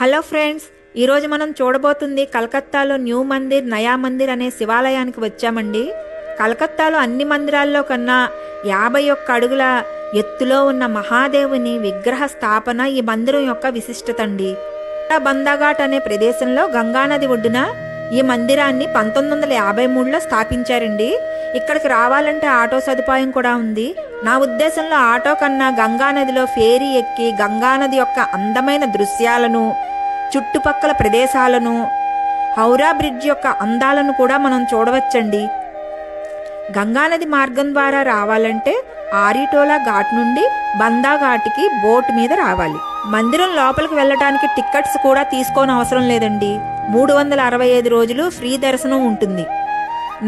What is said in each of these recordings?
Hello friends, ఈరోజు మనం చూడబోతుంది కలకత్తాలో న్యూ మందిర్ నయా మందిర్ అనే శివాలయానికి వచ్చామండి. కలకత్తాలో అన్ని మందిరాల్లో కన్నా 51 అడుగుల ఎత్తులో ఉన్న మహాదేవుని విగ్రహ స్థాపన ఈ మందిరం యొక్క విశిష్టత అండి. బందాఘాట్ అనే ప్రదేశంలో గంగానది ఒడ్డున ఈ మందిరాన్ని 1953లో స్థాపించారండి. ఇక్కడికి రావాలంటే ఆటో సదుపాయం కూడా ఉంది. నా ఉద్దేశంలో ఆటో కన్నా గంగానదిలో ఫేరీ ఎక్కి గంగానది యొక్క అందమైన దృశ్యాలను, చుట్టుపక్కల ప్రదేశాలను, హౌరా బ్రిడ్జ్ యొక్క అందాలను కూడా మనం చూడవచ్చండి. గంగానది మార్గం ద్వారా రావాలంటే ఆరిటోలా ఘాట్ నుండి బందాఘాట్కి బోట్ మీద రావాలి. మందిరం లోపలికి వెళ్ళడానికి టికెట్స్ కూడా తీసుకోని అవసరం లేదండి. 365 రోజులు ఫ్రీ దర్శనం ఉంటుంది.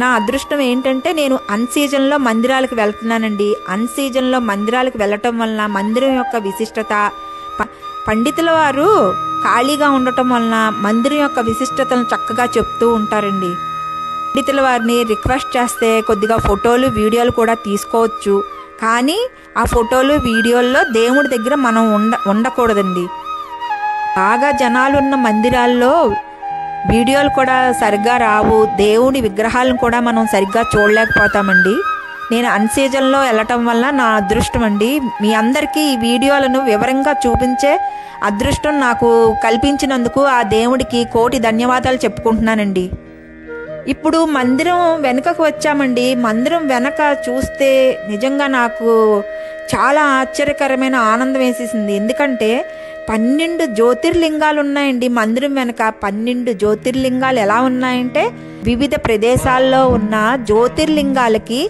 నా అదృష్టం ఏంటంటే నేను అన్సీజన్లో మందిరాలకు వెళ్తున్నానండి. అన్సీజన్లో మందిరాలకు వెళ్ళటం వలన మందిరం యొక్క విశిష్టత, పండితుల వారు ఖాళీగా ఉండటం వలన మందిరం యొక్క విశిష్టతను చక్కగా చెప్తూ ఉంటారండి. పండితుల వారిని రిక్వెస్ట్ చేస్తే కొద్దిగా ఫోటోలు, వీడియోలు కూడా తీసుకోవచ్చు. కానీ ఆ ఫోటోలు, వీడియోల్లో దేవుడి దగ్గర మనం ఉండకూడదండి. బాగా జనాలున్న మందిరాల్లో వీడియోలు కూడా సరిగ్గా రావు. దేవుడి విగ్రహాలను కూడా మనం సరిగ్గా చూడలేకపోతామండి. నేను అన్సీజన్లో వెళ్ళటం వల్ల నా అదృష్టం అండి. మీ అందరికీ ఈ వీడియోలను వివరంగా చూపించే అదృష్టం నాకు కల్పించినందుకు ఆ దేవుడికి కోటి ధన్యవాదాలు చెప్పుకుంటున్నానండి. ఇప్పుడు మందిరం వెనుకకు వచ్చామండి. మందిరం వెనక చూస్తే నిజంగా నాకు చాలా ఆశ్చర్యకరమైన ఆనందం వేసేసింది. ఎందుకంటే 12 జ్యోతిర్లింగాలు ఉన్నాయండి మందిరం వెనక. 12 జ్యోతిర్లింగాలు ఎలా ఉన్నాయంటే, వివిధ ప్రదేశాల్లో ఉన్న జ్యోతిర్లింగాలకి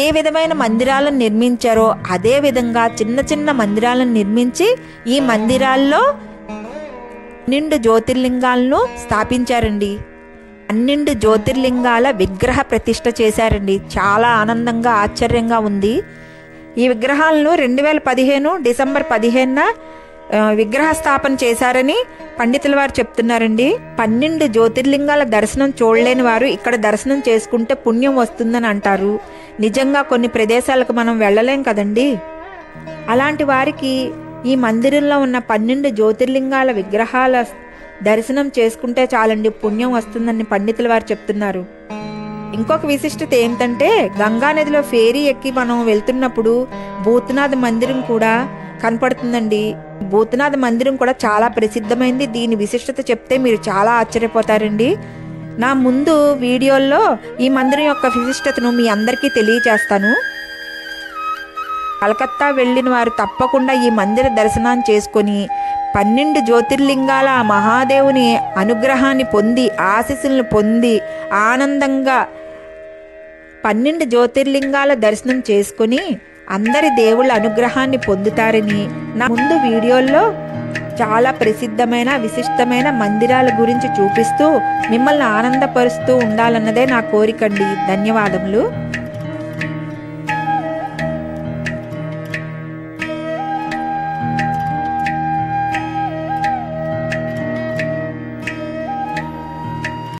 ఏ విధమైన మందిరాలను నిర్మించారో అదే విధంగా చిన్న చిన్న మందిరాలను నిర్మించి ఈ మందిరాల్లో 12 జ్యోతిర్లింగాలను స్థాపించారండి. 12 జ్యోతిర్లింగాల విగ్రహ ప్రతిష్ఠ చేశారండి. చాలా ఆనందంగా, ఆశ్చర్యంగా ఉంది. ఈ విగ్రహాలను 2015 డిసెంబర్ 15న విగ్రహ స్థాపన చేశారని పండితుల వారు చెప్తున్నారండి. 12 జ్యోతిర్లింగాల దర్శనం చూడలేని వారు ఇక్కడ దర్శనం చేసుకుంటే పుణ్యం వస్తుందని అంటారు. నిజంగా కొన్ని ప్రదేశాలకు మనం వెళ్ళలేం కదండి. అలాంటి వారికి ఈ మందిరంలో ఉన్న 12 జ్యోతిర్లింగాల విగ్రహాల దర్శనం చేసుకుంటే చాలండి, పుణ్యం వస్తుందని పండితుల వారు చెప్తున్నారు. ఇంకొక విశిష్టత ఏంటంటే, గంగానదిలో ఫేరీ ఎక్కి మనం వెళ్తున్నప్పుడు భూతనాథ్ మందిరం కూడా కనపడుతుందండి. భూతనాథ్ మందిరం కూడా చాలా ప్రసిద్ధమైంది. దీని విశిష్టత చెప్తే మీరు చాలా ఆశ్చర్యపోతారండి. నా ముందు వీడియోల్లో ఈ మందిరం యొక్క విశిష్టతను మీ అందరికీ తెలియచేస్తాను. కలకత్తా వెళ్ళిన వారు తప్పకుండా ఈ మందిర దర్శనాన్ని చేసుకొని 12 జ్యోతిర్లింగాల మహాదేవుని అనుగ్రహాన్ని పొంది, ఆశీస్సులను పొంది ఆనందంగా 12 జ్యోతిర్లింగాల దర్శనం చేసుకుని అందరి దేవుళ్ళ అనుగ్రహాన్ని పొందుతారని నా ముందు వీడియోల్లో చాలా ప్రసిద్ధమైన, విశిష్టమైన మందిరాల గురించి చూపిస్తూ మిమ్మల్ని ఆనందపరుస్తూ ఉండాలన్నదే నా కోరికండి. ధన్యవాదములు.